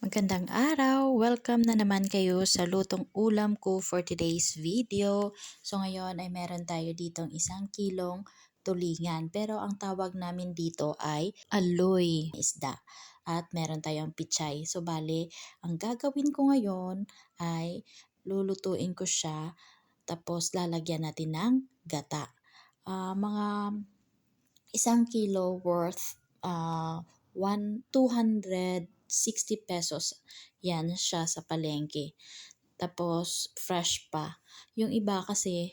Magandang araw! Welcome na naman kayo sa lutong ulam ko for today's video. So ngayon ay meron tayo ditong 1 kilong tulingan. Pero ang tawag namin dito ay aloy isda. At meron tayong pichay. So bale, ang gagawin ko ngayon ay lulutuin ko siya tapos lalagyan natin ng gata. Mga 1 kilo worth 260 pesos. Yan siya sa palengke. Tapos fresh pa. Yung iba kasi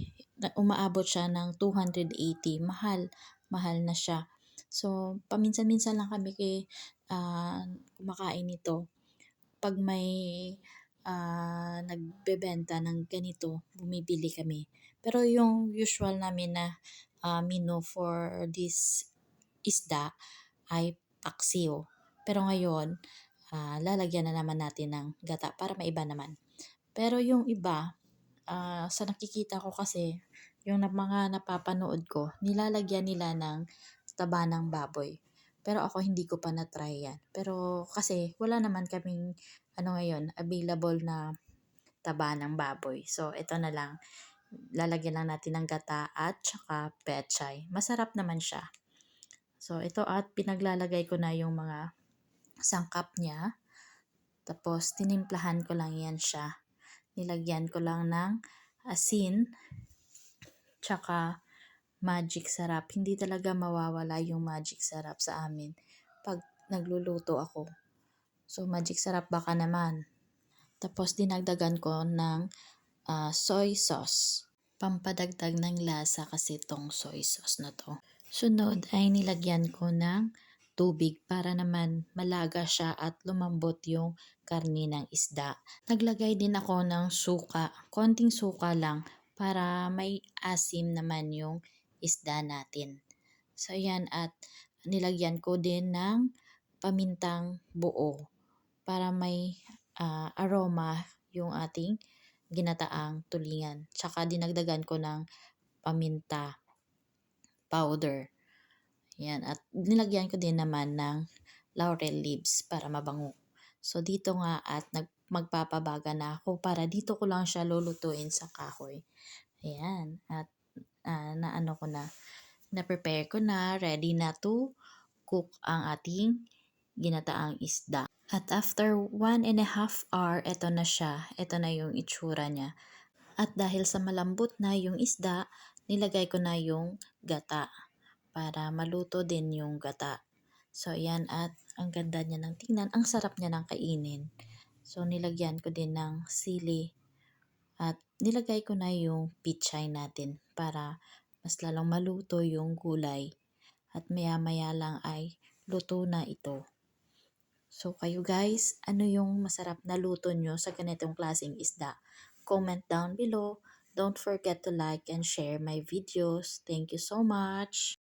umaabot siya ng 280. Mahal na siya. So paminsan-minsan lang kami kumakain nito. Pag may nagbebenta ng ganito, bumibili kami. Pero yung usual namin na menu for this isda ay paksiw. Pero ngayon, lalagyan na naman natin ng gata para maiba naman. Pero yung iba, sa nakikita ko kasi, yung mga napapanood ko, nilalagyan nila ng taba ng baboy. Pero ako hindi ko pa na-try yan. Pero kasi wala naman kaming ngayon, available na taba ng baboy. So ito na lang, lalagyan lang natin ng gata at saka pechay. Masarap naman siya. So ito at pinaglalagay ko na yung mga sangkap niya. Tapos tinimplahan ko lang yan siya. Nilagyan ko lang ng asin tsaka magic sarap. Hindi talaga mawawala yung magic sarap sa amin pag nagluluto ako. So magic sarap baka naman. Tapos dinagdagan ko ng soy sauce. Pampadagdag ng lasa kasi tong soy sauce na to. Sunod ay nilagyan ko ng tubig para naman malaga siya at lumambot yung karne ng isda. Naglagay din ako ng suka, konting suka lang para may asim naman yung isda natin. So yan at nilagyan ko din ng pamintang buo para may aroma yung ating ginataang tulingan. Tsaka dinagdagan ko ng paminta powder. Yan. At nilagyan ko din naman ng laurel leaves para mabango. So dito nga at magpapabaga na ako para dito ko lang siya lulutuin sa kahoy. Ayan. At na-prepare ko na, ready na to cook ang ating ginataang isda. At after 1.5 hour, eto na siya. Eto na yung itsura niya. At dahil sa malambot na yung isda, nilagay ko na yung gata para maluto din yung gata. So yan at ang ganda niya ng tingnan. Ang sarap niya ng kainin. So nilagyan ko din ng sili at nilagay ko na yung pichay natin para mas lalong maluto yung gulay. At maya-maya lang ay luto na ito. So kayo guys, ano yung masarap na luto nyo sa ganitong klaseng isda? Comment down below. Don't forget to like and share my videos. Thank you so much.